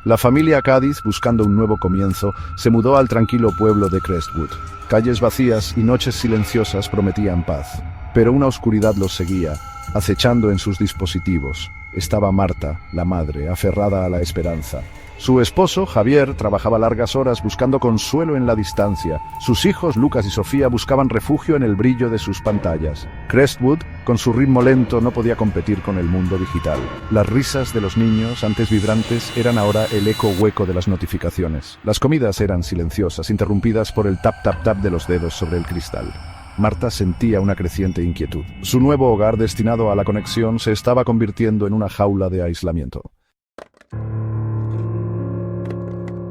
La familia Cádiz, buscando un nuevo comienzo, se mudó al tranquilo pueblo de Crestwood. Calles vacías y noches silenciosas prometían paz, pero una oscuridad los seguía, acechando en sus dispositivos. Estaba Marta, la madre, aferrada a la esperanza. Su esposo, Javier, trabajaba largas horas buscando consuelo en la distancia. Sus hijos, Lucas y Sofía, buscaban refugio en el brillo de sus pantallas. Crestwood, con su ritmo lento, no podía competir con el mundo digital. Las risas de los niños, antes vibrantes, eran ahora el eco hueco de las notificaciones. Las comidas eran silenciosas, interrumpidas por el tap-tap-tap de los dedos sobre el cristal. Marta sentía una creciente inquietud. Su nuevo hogar, destinado a la conexión, se estaba convirtiendo en una jaula de aislamiento.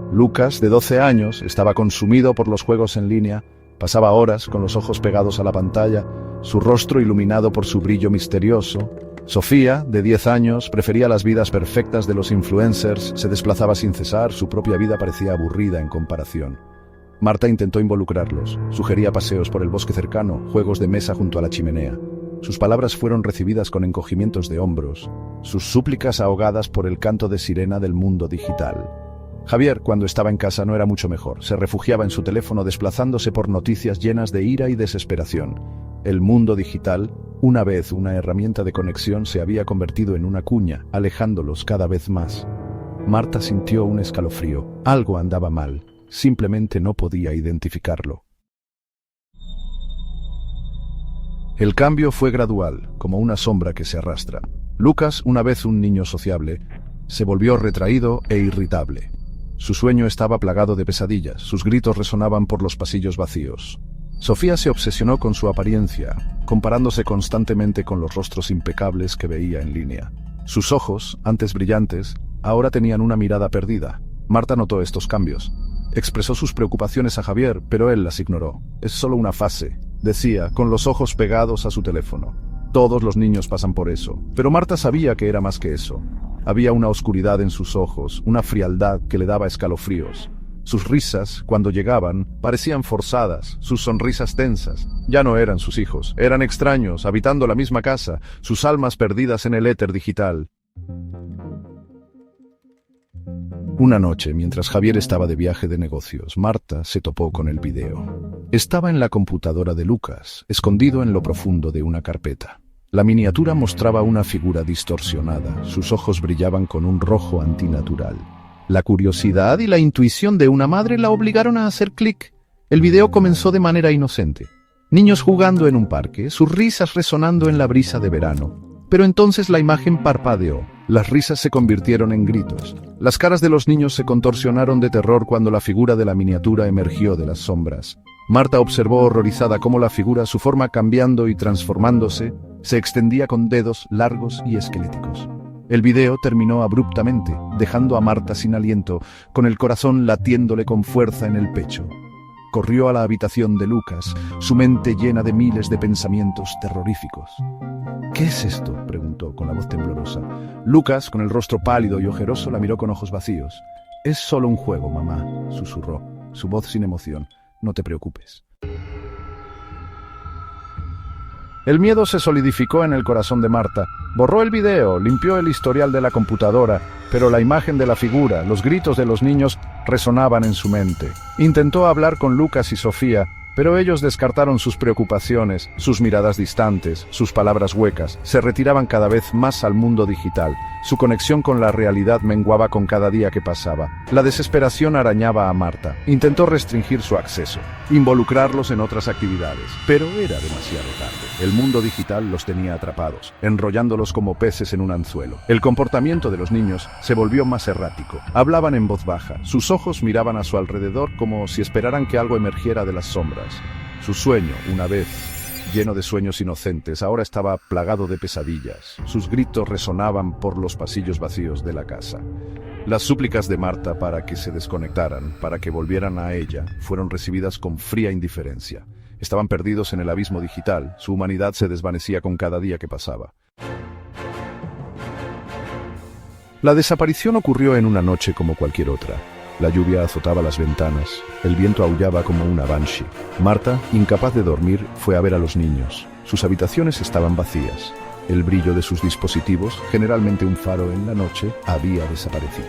Lucas, de 12 años, estaba consumido por los juegos en línea, pasaba horas con los ojos pegados a la pantalla, su rostro iluminado por su brillo misterioso. Sofía, de 10 años, prefería las vidas perfectas de los influencers, se desplazaba sin cesar, su propia vida parecía aburrida en comparación. Marta intentó involucrarlos, sugería paseos por el bosque cercano, juegos de mesa junto a la chimenea. Sus palabras fueron recibidas con encogimientos de hombros, sus súplicas ahogadas por el canto de sirena del mundo digital. Javier, cuando estaba en casa, no era mucho mejor. Se refugiaba en su teléfono desplazándose por noticias llenas de ira y desesperación. El mundo digital, una vez una herramienta de conexión, se había convertido en una cuña, alejándolos cada vez más. Marta sintió un escalofrío. Algo andaba mal. Simplemente no podía identificarlo. El cambio fue gradual, como una sombra que se arrastra. Lucas, una vez un niño sociable, se volvió retraído e irritable. Su sueño estaba plagado de pesadillas, sus gritos resonaban por los pasillos vacíos. Sofía se obsesionó con su apariencia, comparándose constantemente con los rostros impecables que veía en línea. Sus ojos, antes brillantes, ahora tenían una mirada perdida. Marta notó estos cambios. Expresó sus preocupaciones a Javier, pero él las ignoró. Es solo una fase, decía, con los ojos pegados a su teléfono. Todos los niños pasan por eso, pero Marta sabía que era más que eso. Había una oscuridad en sus ojos, una frialdad que le daba escalofríos. Sus risas, cuando llegaban, parecían forzadas, sus sonrisas tensas. Ya no eran sus hijos, eran extraños, habitando la misma casa, sus almas perdidas en el éter digital. Una noche, mientras Javier estaba de viaje de negocios, Marta se topó con el video. Estaba en la computadora de Lucas, escondido en lo profundo de una carpeta. La miniatura mostraba una figura distorsionada, sus ojos brillaban con un rojo antinatural. La curiosidad y la intuición de una madre la obligaron a hacer clic. El video comenzó de manera inocente. Niños jugando en un parque, sus risas resonando en la brisa de verano. Pero entonces la imagen parpadeó. Las risas se convirtieron en gritos. Las caras de los niños se contorsionaron de terror cuando la figura de la miniatura emergió de las sombras. Marta observó horrorizada cómo la figura, su forma cambiando y transformándose, se extendía con dedos largos y esqueléticos. El video terminó abruptamente, dejando a Marta sin aliento, con el corazón latiéndole con fuerza en el pecho. Corrió a la habitación de Lucas, su mente llena de miles de pensamientos terroríficos. «¿Qué es esto?», preguntó con la voz temblorosa. Lucas, con el rostro pálido y ojeroso, la miró con ojos vacíos. «Es solo un juego, mamá», susurró, su voz sin emoción. «No te preocupes». El miedo se solidificó en el corazón de Marta. Borró el video, limpió el historial de la computadora, pero la imagen de la figura, los gritos de los niños, resonaban en su mente. Intentó hablar con Lucas y Sofía, pero ellos descartaron sus preocupaciones, sus miradas distantes, sus palabras huecas, se retiraban cada vez más al mundo digital. Su conexión con la realidad menguaba con cada día que pasaba. La desesperación arañaba a Marta. Intentó restringir su acceso, involucrarlos en otras actividades, pero era demasiado tarde. El mundo digital los tenía atrapados, enrollándolos como peces en un anzuelo. El comportamiento de los niños se volvió más errático. Hablaban en voz baja, sus ojos miraban a su alrededor como si esperaran que algo emergiera de las sombras. Su sueño, una vez lleno de sueños inocentes, ahora estaba plagado de pesadillas. Sus gritos resonaban por los pasillos vacíos de la casa. Las súplicas de Marta para que se desconectaran, para que volvieran a ella, fueron recibidas con fría indiferencia. Estaban perdidos en el abismo digital, su humanidad se desvanecía con cada día que pasaba. La desaparición ocurrió en una noche como cualquier otra. La lluvia azotaba las ventanas, el viento aullaba como una banshee. Marta, incapaz de dormir, fue a ver a los niños. Sus habitaciones estaban vacías. El brillo de sus dispositivos, generalmente un faro en la noche, había desaparecido.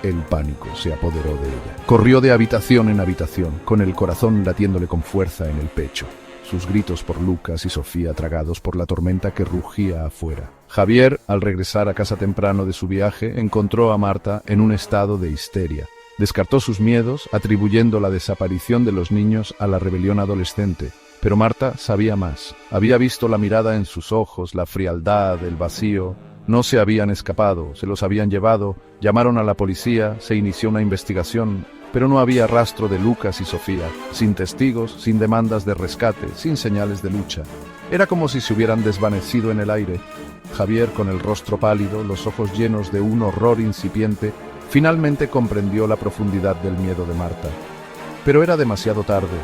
El pánico se apoderó de ella. Corrió de habitación en habitación, con el corazón latiéndole con fuerza en el pecho. Sus gritos por Lucas y Sofía tragados por la tormenta que rugía afuera. Javier, al regresar a casa temprano de su viaje, encontró a Marta en un estado de histeria. Descartó sus miedos, atribuyendo la desaparición de los niños a la rebelión adolescente. Pero Marta sabía más. Había visto la mirada en sus ojos, la frialdad, el vacío. No se habían escapado, se los habían llevado, llamaron a la policía, se inició una investigación, pero no había rastro de Lucas y Sofía, sin testigos, sin demandas de rescate, sin señales de lucha. Era como si se hubieran desvanecido en el aire. Javier, con el rostro pálido, los ojos llenos de un horror incipiente, finalmente comprendió la profundidad del miedo de Marta. Pero era demasiado tarde.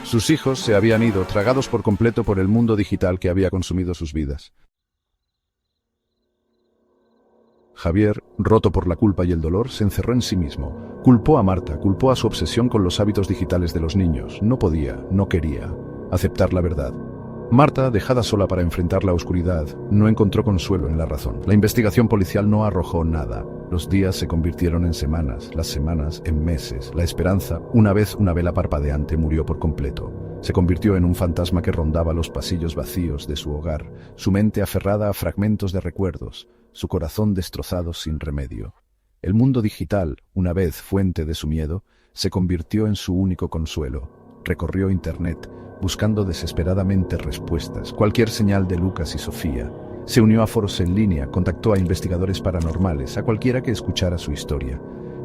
Sus hijos se habían ido, tragados por completo por el mundo digital que había consumido sus vidas. Javier, roto por la culpa y el dolor, se encerró en sí mismo. Culpó a Marta, culpó a su obsesión con los hábitos digitales de los niños. No podía, no quería aceptar la verdad. Marta, dejada sola para enfrentar la oscuridad, no encontró consuelo en la razón. La investigación policial no arrojó nada. Los días se convirtieron en semanas, las semanas en meses. La esperanza, una vez una vela parpadeante, murió por completo. Se convirtió en un fantasma que rondaba los pasillos vacíos de su hogar, su mente aferrada a fragmentos de recuerdos, su corazón destrozado sin remedio. El mundo digital, una vez fuente de su miedo, se convirtió en su único consuelo. Recorrió Internet, buscando desesperadamente respuestas, cualquier señal de Lucas y Sofía. Se unió a foros en línea, contactó a investigadores paranormales, a cualquiera que escuchara su historia.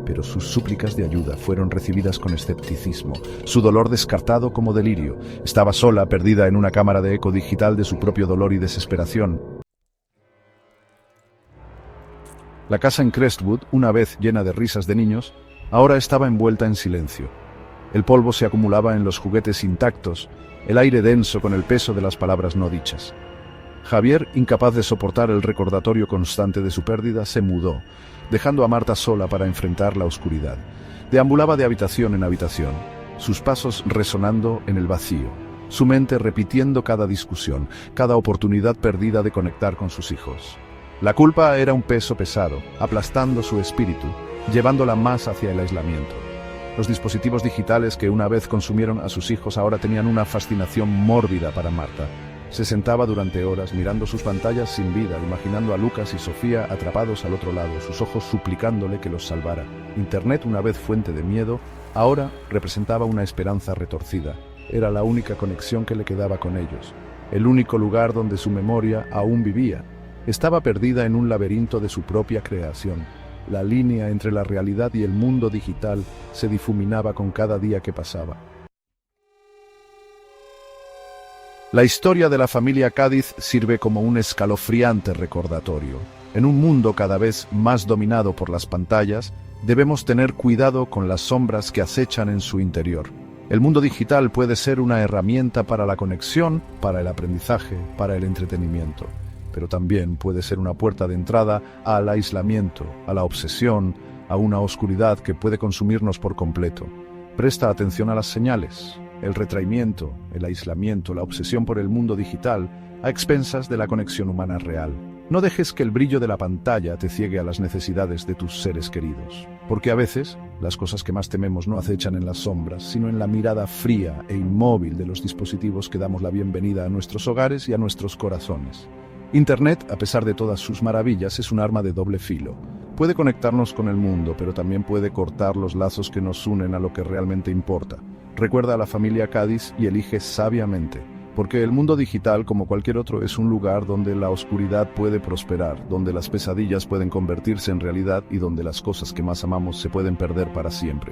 Pero sus súplicas de ayuda fueron recibidas con escepticismo, su dolor descartado como delirio. Estaba sola, perdida en una cámara de eco digital de su propio dolor y desesperación. La casa en Crestwood, una vez llena de risas de niños, ahora estaba envuelta en silencio. El polvo se acumulaba en los juguetes intactos, el aire denso con el peso de las palabras no dichas. Javier, incapaz de soportar el recordatorio constante de su pérdida, se mudó, dejando a Marta sola para enfrentar la oscuridad. Deambulaba de habitación en habitación, sus pasos resonando en el vacío, su mente repitiendo cada discusión, cada oportunidad perdida de conectar con sus hijos. La culpa era un peso pesado, aplastando su espíritu, llevándola más hacia el aislamiento. Los dispositivos digitales que una vez consumieron a sus hijos ahora tenían una fascinación mórbida para Marta. Se sentaba durante horas mirando sus pantallas sin vida, imaginando a Lucas y Sofía atrapados al otro lado, sus ojos suplicándole que los salvara. Internet, una vez fuente de miedo, ahora representaba una esperanza retorcida. Era la única conexión que le quedaba con ellos, el único lugar donde su memoria aún vivía. Estaba perdida en un laberinto de su propia creación. La línea entre la realidad y el mundo digital se difuminaba con cada día que pasaba. La historia de la familia Cádiz sirve como un escalofriante recordatorio. En un mundo cada vez más dominado por las pantallas, debemos tener cuidado con las sombras que acechan en su interior. El mundo digital puede ser una herramienta para la conexión, para el aprendizaje, para el entretenimiento. Pero también puede ser una puerta de entrada al aislamiento, a la obsesión, a una oscuridad que puede consumirnos por completo. Presta atención a las señales, el retraimiento, el aislamiento, la obsesión por el mundo digital, a expensas de la conexión humana real. No dejes que el brillo de la pantalla te ciegue a las necesidades de tus seres queridos, porque a veces las cosas que más tememos no acechan en las sombras, sino en la mirada fría e inmóvil de los dispositivos que damos la bienvenida a nuestros hogares y a nuestros corazones. Internet, a pesar de todas sus maravillas, es un arma de doble filo. Puede conectarnos con el mundo, pero también puede cortar los lazos que nos unen a lo que realmente importa. Recuerda a la familia Cádiz y elige sabiamente, porque el mundo digital, como cualquier otro, es un lugar donde la oscuridad puede prosperar, donde las pesadillas pueden convertirse en realidad y donde las cosas que más amamos se pueden perder para siempre.